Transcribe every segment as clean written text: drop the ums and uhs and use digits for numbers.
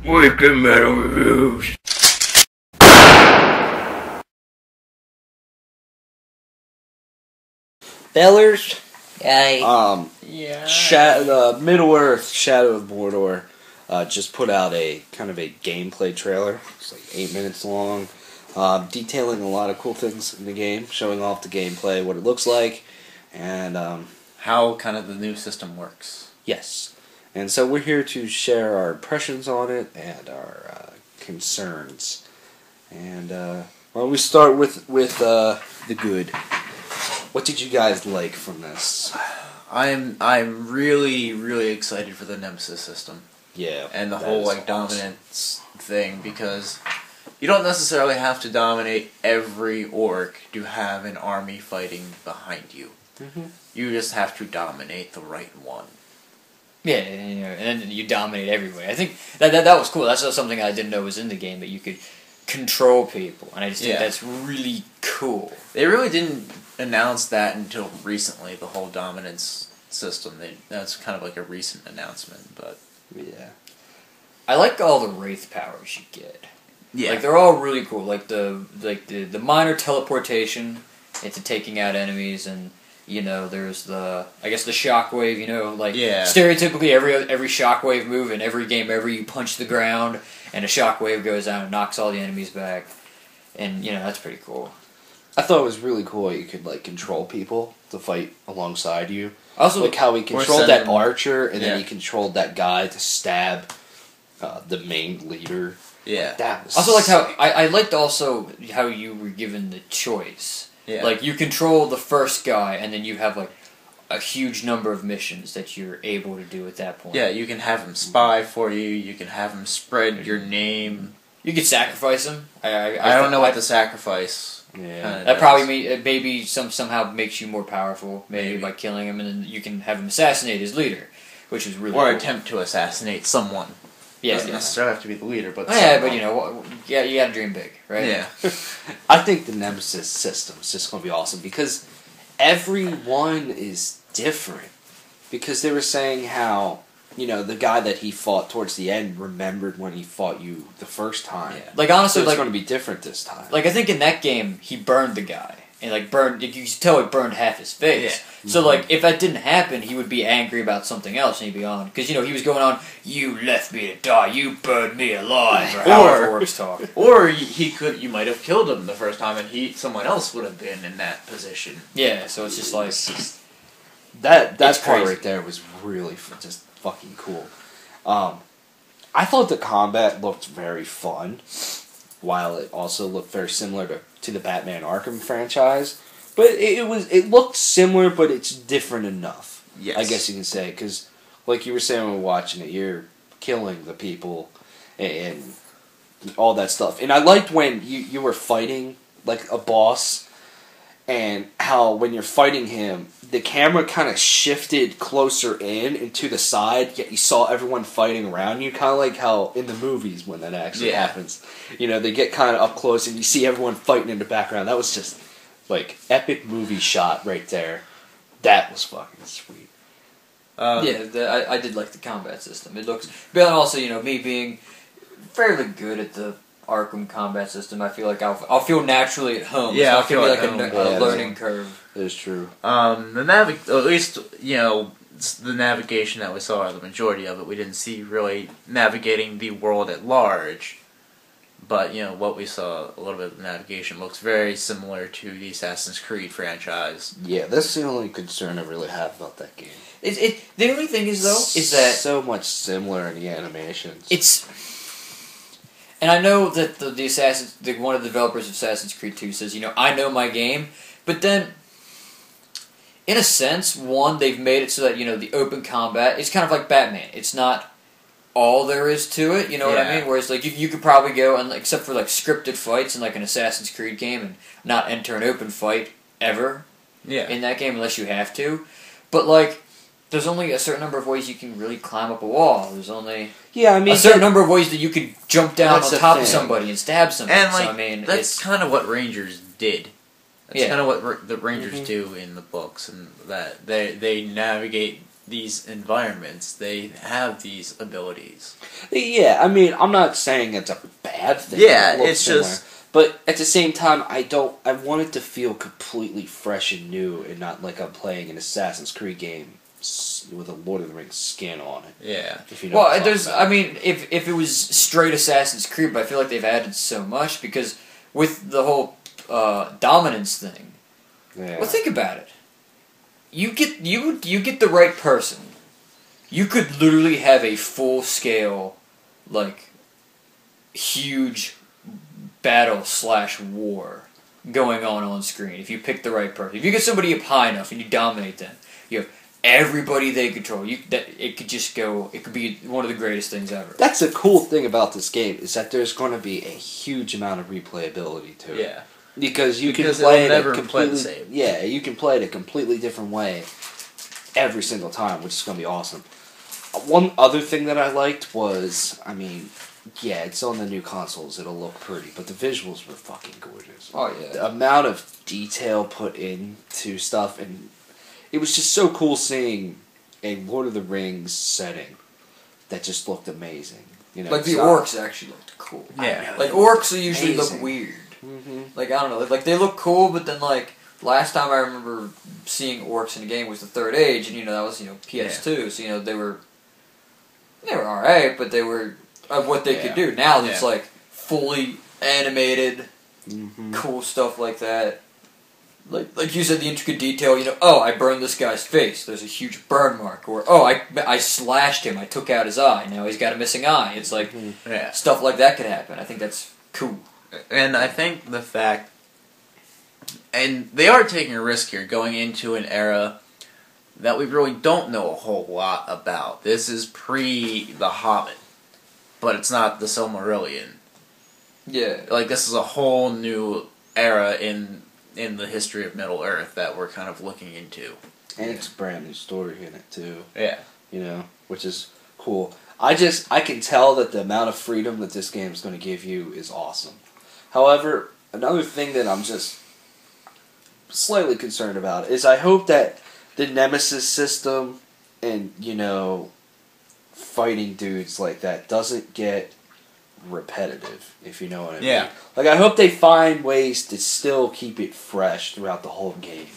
Wicked Metal Reviews. Bellers. Yeah. Middle-earth Shadow of Mordor just put out a kind of a gameplay trailer. It's like 8 minutes long, detailing a lot of cool things in the game, showing off the gameplay, what it looks like, and how kind of the new system works. Yes. And so we're here to share our impressions on it and our concerns. And we start with the good. What did you guys like from this? I'm really excited for the Nemesis system. Yeah. And the whole dominance thing, because you don't necessarily have to dominate every orc to have an army fighting behind you. Mm-hmm. You just have to dominate the right one. Yeah, and then you dominate everywhere. I think that was cool. That's something I didn't know was in the game, that you could control people, and I just think that's really cool. They really didn't announce that until recently, the whole dominance system. That's kind of like a recent announcement, but yeah. I like all the wraith powers you get. Yeah. Like, they're all really cool. Like the minor teleportation into taking out enemies, and there's the shockwave, stereotypically every shockwave move in every game ever, you punch the ground and a shockwave goes out and knocks all the enemies back. And, that's pretty cool. I thought it was really cool you could, control people to fight alongside you. Also, like how he controlled that archer, and then he controlled that guy to stab the main leader. Yeah. That was also, how I liked also how you were given the choice. Yeah. Like, you control the first guy, and then you have, a huge number of missions that you're able to do at that point. Yeah, you can have him spy for you, you can have him spread your name. You could sacrifice him. I don't know what the sacrifice... Yeah. That probably maybe somehow makes you more powerful, maybe by killing him, and then you can have him assassinate his leader, which is really Or cool. attempt to assassinate someone. Yeah, doesn't necessarily have to be the leader, but you gotta dream big, right? Yeah. I think the Nemesis system is just going to be awesome, because everyone is different. Because they were saying how, the guy that he fought towards the end remembered when he fought you the first time. Yeah. Like, honestly, so it's going to be different this time. Like, I think in that game, he burned the guy. And, you could tell it burned half his face. Yeah. So, if that didn't happen, he would be angry about something else, and he'd be on. Because, he was going on, you left me to die, you burned me alive, or however orcs talk. Or you might have killed him the first time, and someone else would have been in that position. Yeah, so it's just like... That part crazy. right there was really just fucking cool. I thought the combat looked very fun, while it also looked very similar to the Batman Arkham franchise. But it looked similar, but it's different enough. Yes. I guess you can say, because like you were saying when we were watching it, you're killing the people and all that stuff. And I liked when you were fighting like a boss, and how when you're fighting him, the camera kind of shifted closer in and to the side, yet you saw everyone fighting around you, kind of like how in the movies when that actually happens. They get kind of up close and you see everyone fighting in the background. That was just, epic movie shot right there. That was fucking sweet. I did like the combat system. It looks... But also, me being fairly good at the Arkham combat system, I feel like I'll feel naturally at home. Yeah, so I'll feel like a learning curve. That is true. At least, the navigation that we saw, the majority of it, we didn't see really navigating the world at large. But, what we saw, a little bit of the navigation looks very similar to the Assassin's Creed franchise. Yeah, that's the only concern I really have about that game. The only thing is, though, is that... so much similar in the animations. And I know that one of the developers of Assassin's Creed 2 says, I know my game, but then, in a sense, they've made it so that, the open combat is kind of like Batman. It's not all there is to it, what I mean? Whereas, you could probably go, and except for, scripted fights in, an Assassin's Creed game, and not enter an open fight ever in that game unless you have to. But, there's only a certain number of ways you can really climb up a wall. There's only a certain number of ways that you could jump down on top of somebody and stab somebody. And, that's kind of what Rangers did. That's kind of what the Rangers do in the books, and that they navigate these environments, they have these abilities. Yeah, I mean, I'm not saying it's a bad thing. Yeah, It looks it's similar. just... But at the same time, I want it to feel completely fresh and new, and not like I'm playing an Assassin's Creed game with a Lord of the Rings skin on it. Yeah. If you know what I'm Well, talking there's. about. I mean, if it was straight Assassin's Creed, but I feel like they've added so much because with the whole dominance thing. Yeah. Well, think about it. You get the right person. You could literally have a full scale, like, huge battle/war going on screen if you pick the right person. If you get somebody up high enough and you dominate them, you have everybody they control. It could just go. It could be one of the greatest things ever. That's a cool thing about this game is that there's going to be a huge amount of replayability to it. Yeah. Because you can Because play it'll it never a play completely the same. Yeah, you can play it a completely different way every single time, which is going to be awesome. One other thing that I liked was, I mean, yeah, it's on the new consoles, it'll look pretty, but the visuals were fucking gorgeous. Oh yeah. The amount of detail put into stuff, and it was just so cool seeing a Lord of the Rings setting that just looked amazing. You know, Like the so- orcs actually looked cool. Yeah. Like orcs usually look Amazing. weird. Mm-hmm. Like I don't know. Like they look cool, but then like last time I remember seeing orcs in a game was the Third Age, and that was PS2. So they were alright, but they were of what they could do. Now it's like fully animated, cool stuff like that. Like you said, the intricate detail. Oh, I burned this guy's face. There's a huge burn mark. Or oh, I slashed him. I took out his eye. Now he's got a missing eye. It's like Yeah. stuff like that could happen. I think that's cool. And I think the fact... And they are taking a risk here, going into an era that we really don't know a whole lot about. This is pre-The Hobbit, but it's not the Silmarillion. Yeah. Like, this is a whole new era in the history of Middle-earth that we're kind of looking into. And it's a brand new story in it, too. Yeah. Which is cool. I can tell that the amount of freedom that this game is going to give you is awesome. However, another thing that I'm just slightly concerned about is I hope that the Nemesis system and, fighting dudes like that doesn't get repetitive, if you know what I mean. Yeah. Like, I hope they find ways to still keep it fresh throughout the whole game.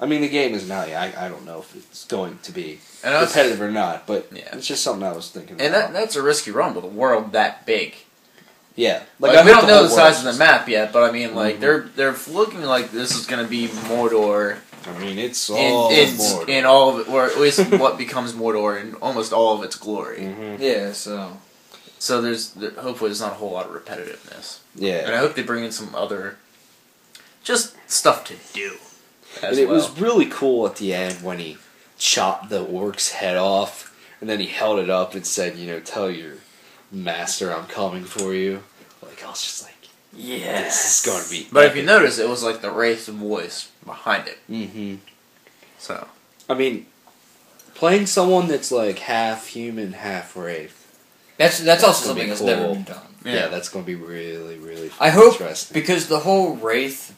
I mean, the game is now, I don't know if it's going to be repetitive or not, but it's just something I was thinking about. And that's a risky run with a world that big. Yeah. Like I we hope don't know the whole size of world's the map yet, but I mean, like, they're looking like this is going to be Mordor I mean, it's all Mordor. in all of it, or at least what becomes Mordor in almost all of its glory. Mm-hmm. Yeah, so Hopefully there's not a whole lot of repetitiveness. Yeah. And I hope they bring in some other, just stuff to do as And it well. was really cool at the end when he chopped the orc's head off, and then he held it up and said, tell your master I'm coming for you. Like, I was just like, this is going to be But if epic. you notice, it was like the Wraith voice behind it. Mm-hmm. So. I mean, playing someone that's like half human, half wraith. that's also gonna something be that's cool. never been done. Yeah, that's going to be really, really I hope interesting. because the whole Wraith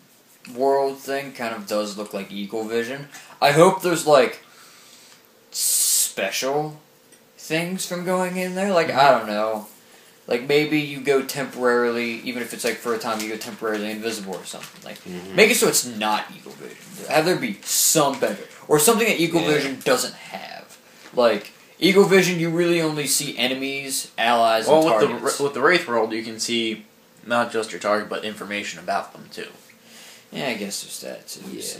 world thing kind of does look like Eagle Vision. I hope there's like special things from going in there. Like I don't know. Like maybe you go temporarily, even if it's like for a time, you go temporarily invisible or something. Like make it so it's not Eagle Vision. Have there be some benefit or something that Eagle Vision doesn't have. Like Eagle Vision, you really only see enemies, allies, and targets. With the Wraith world, you can see not just your target, but information about them too. Yeah, I guess there's that too. Yeah. So.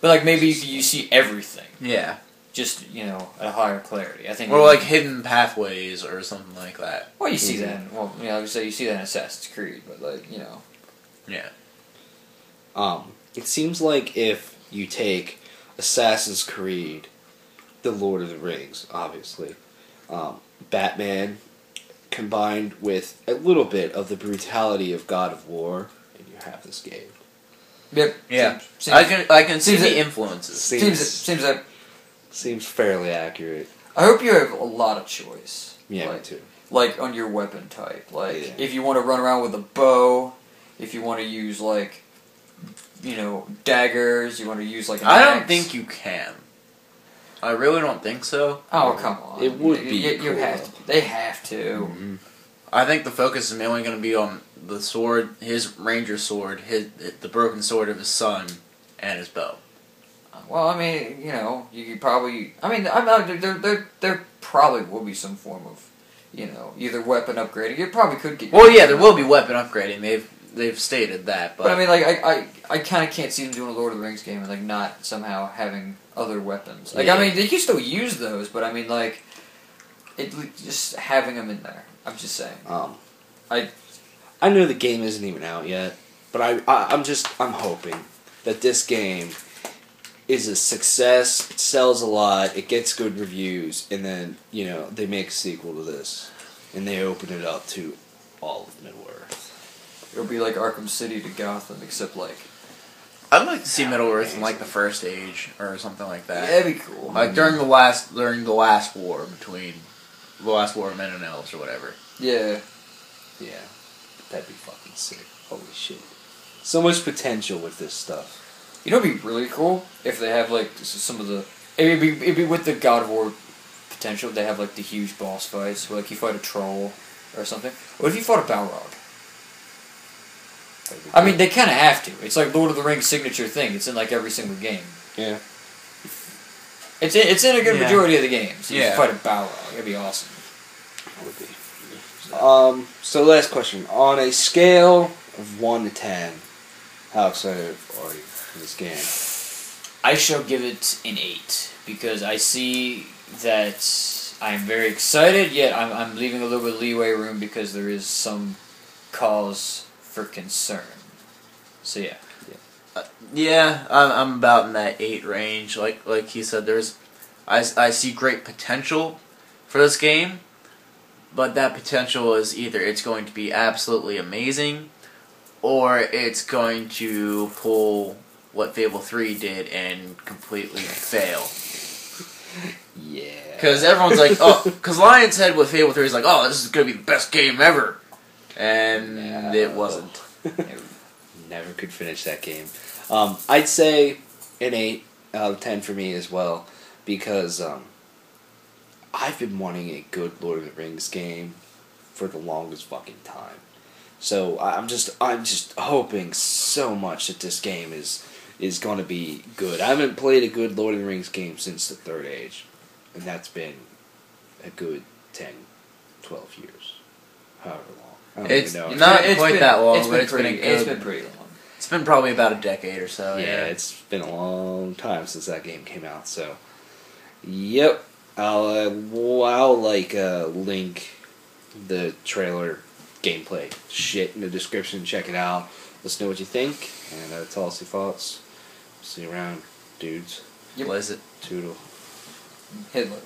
But like maybe you see everything. Yeah. Just, at a higher clarity. I think. Or like hidden pathways or something like that. Well, you see that. I would say you see that in Assassin's Creed, but Yeah. It seems like if you take Assassin's Creed, The Lord of the Rings, obviously, Batman, combined with a little bit of the brutality of God of War, and you have this game. Yep. Yeah. Seems, I can see seems the that- influences. seems that. Seems fairly accurate. I hope you have a lot of choice. Yeah, like, me too. Like on your weapon type. Like Yeah. if you want to run around with a bow, if you want to use daggers, you want to use like. An I don't axe. think you can. I really don't think so. Oh, come on. It would be You cool. have to. They have to. Mm-hmm. I think the focus is mainly going to be on the sword, his ranger sword, the broken sword of his son, and his bow. Well, I mean, you could probably. I mean, there probably will be some form of, either weapon upgrading. You probably could get. Well, yeah, there will be weapon upgrading. They've stated that, but But I mean, like, I kind of can't see them doing a Lord of the Rings game and like not somehow having other weapons. Like, Yeah. I mean, they can still use those, but I mean, like, just having them in there. I'm just saying. I know the game isn't even out yet, but I'm hoping that this game is a success. It sells a lot. It gets good reviews, and then they make a sequel to this, and they open it up to all of Middle Earth. It'll be like Arkham City to Gotham, except like. I'd like to see Middle Earth in like the first age or something like that. Yeah, that'd be cool. Like during the last war between the last war of men and elves or whatever. Yeah. Yeah, that'd be fucking sick. Holy shit! So much potential with this stuff. It'd be really cool if they have like some of the. It'd be with the God of War potential. They have like the huge boss fights, where like you fight a troll or something. What if you fought a Balrog? I mean, they kind of have to. It's like Lord of the Rings signature thing. It's in like every single game. Yeah. It's in a good majority of the games. You Yeah. fight a Balrog. It'd be awesome. It would be. So last question. On a scale of 1 to 10, how excited are you for this game? I shall give it an 8 because I see that I'm very excited. Yet I'm leaving a little bit of leeway room because there is some cause for concern. So yeah. Yeah, I'm about in that 8 range. Like he said, I see great potential for this game, but that potential is either it's going to be absolutely amazing, or it's going to pull what Fable 3 did and completely fail. Yeah. Because everyone's like, because Lion's Head with Fable 3 is like, oh, this is going to be the best game ever. And it wasn't. Never could finish that game. I'd say an 8 out of 10 for me as well, because I've been wanting a good Lord of the Rings game for the longest fucking time. So I'm just hoping so much that this game is going to be good. I haven't played a good Lord of the Rings game since the Third Age, and that's been a good 10, 12 years, however long. I don't It's even know. not It's quite been- that long, it's but been it's been pretty- a good. It's been pretty long. It's been probably about a decade or so. Yeah, it's been a long time since that game came out. So, yep, I'll link the trailer gameplay shit in the description. Check it out. Let us know what you think, and tell us your thoughts. See you around, dudes. What is it? Toodle. Hitler.